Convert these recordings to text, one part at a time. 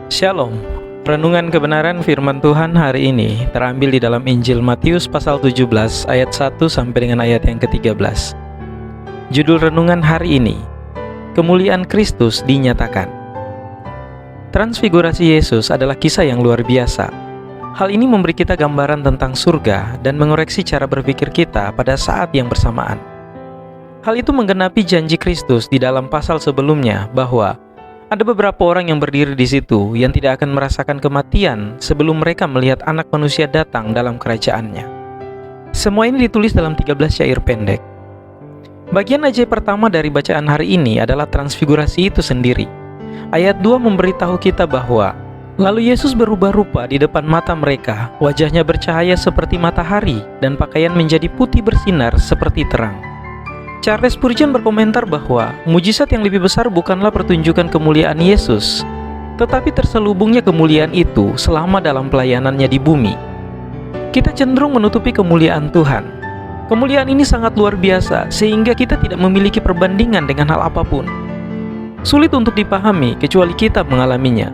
Shalom. Renungan kebenaran firman Tuhan hari ini terambil di dalam Injil Matius pasal 17 ayat 1 sampai dengan ayat yang ke-13. Judul renungan hari ini, Kemuliaan Kristus dinyatakan. Transfigurasi Yesus adalah kisah yang luar biasa. Hal ini memberi kita gambaran tentang surga dan mengoreksi cara berpikir kita pada saat yang bersamaan. Hal itu menggenapi janji Kristus di dalam pasal sebelumnya bahwa ada beberapa orang yang berdiri di situ yang tidak akan merasakan kematian sebelum mereka melihat Anak Manusia datang dalam kerajaannya. Semua ini ditulis dalam 13 syair pendek. Bagian ajaib pertama dari bacaan hari ini adalah transfigurasi itu sendiri. Ayat 2 memberitahu kita bahwa lalu Yesus berubah rupa di depan mata mereka, wajahnya bercahaya seperti matahari dan pakaian menjadi putih bersinar seperti terang. Charles Spurgeon berkomentar bahwa mujizat yang lebih besar bukanlah pertunjukan kemuliaan Yesus, tetapi terselubungnya kemuliaan itu selama dalam pelayanannya di bumi. Kita cenderung menutupi kemuliaan Tuhan. Kemuliaan ini sangat luar biasa sehingga kita tidak memiliki perbandingan dengan hal apapun. Sulit untuk dipahami kecuali kita mengalaminya.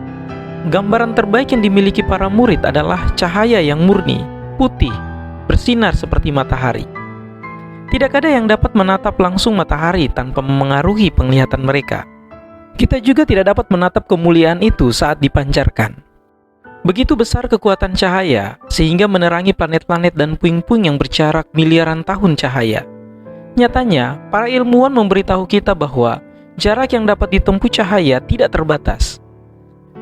Gambaran terbaik yang dimiliki para murid adalah cahaya yang murni, putih, bersinar seperti matahari. Tidak ada yang dapat menatap langsung matahari tanpa memengaruhi penglihatan mereka. Kita juga tidak dapat menatap kemuliaan itu saat dipancarkan. Begitu besar kekuatan cahaya, sehingga menerangi planet-planet dan puing-puing yang berjarak miliaran tahun cahaya. Nyatanya, para ilmuwan memberitahu kita bahwa jarak yang dapat ditempuh cahaya tidak terbatas.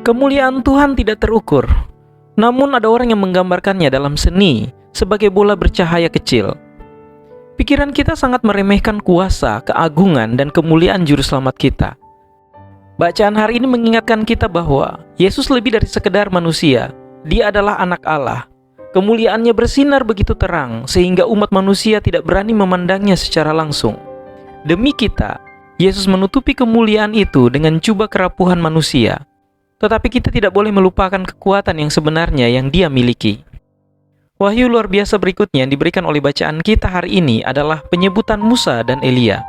Kemuliaan Tuhan tidak terukur. Namun ada orang yang menggambarkannya dalam seni sebagai bola bercahaya kecil. Pikiran kita sangat meremehkan kuasa, keagungan, dan kemuliaan Juru Selamat kita. Bacaan hari ini mengingatkan kita bahwa Yesus lebih dari sekedar manusia. Dia adalah Anak Allah. Kemuliaannya bersinar begitu terang, sehingga umat manusia tidak berani memandangnya secara langsung. Demi kita, Yesus menutupi kemuliaan itu dengan jubah kerapuhan manusia. Tetapi kita tidak boleh melupakan kekuatan yang sebenarnya yang Dia miliki. Wahyu luar biasa berikutnya yang diberikan oleh bacaan kita hari ini adalah penyebutan Musa dan Elia.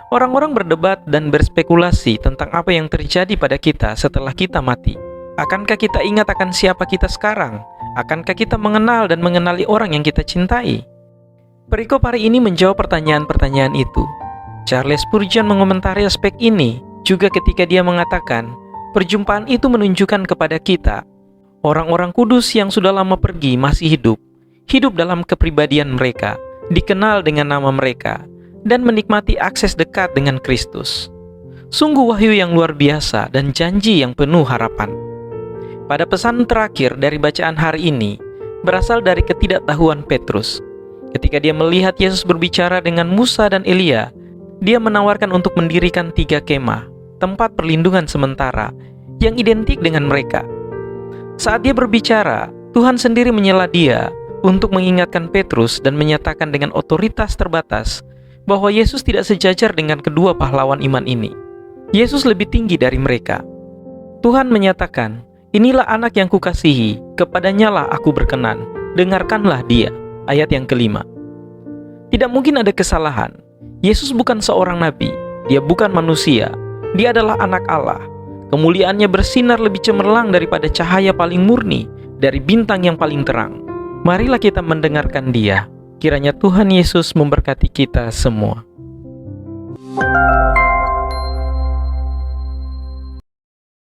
Orang-orang berdebat dan berspekulasi tentang apa yang terjadi pada kita setelah kita mati. Akankah kita ingat akan siapa kita sekarang? Akankah kita mengenal dan mengenali orang yang kita cintai? Perikop hari ini menjawab pertanyaan-pertanyaan itu. Charles Spurgeon mengomentari aspek ini juga ketika dia mengatakan, perjumpaan itu menunjukkan kepada kita orang-orang kudus yang sudah lama pergi masih hidup dalam kepribadian mereka, dikenal dengan nama mereka, dan menikmati akses dekat dengan Kristus. Sungguh wahyu yang luar biasa dan janji yang penuh harapan. Pada pesan terakhir dari bacaan hari ini, berasal dari ketidaktahuan Petrus. Ketika dia melihat Yesus berbicara dengan Musa dan Elia, dia menawarkan untuk mendirikan 3 kemah, tempat perlindungan sementara, yang identik dengan mereka. Saat dia berbicara, Tuhan sendiri menyela dia untuk mengingatkan Petrus dan menyatakan dengan otoritas terbatas bahwa Yesus tidak sejajar dengan kedua pahlawan iman ini. Yesus lebih tinggi dari mereka. Tuhan menyatakan, "Inilah anak yang kukasihi, kepadanya lah aku berkenan, dengarkanlah dia." Ayat yang kelima. Tidak mungkin ada kesalahan. Yesus bukan seorang nabi, dia bukan manusia, dia adalah Anak Allah. Kemuliaannya bersinar lebih cemerlang daripada cahaya paling murni dari bintang yang paling terang. Marilah kita mendengarkan Dia. Kiranya Tuhan Yesus memberkati kita semua.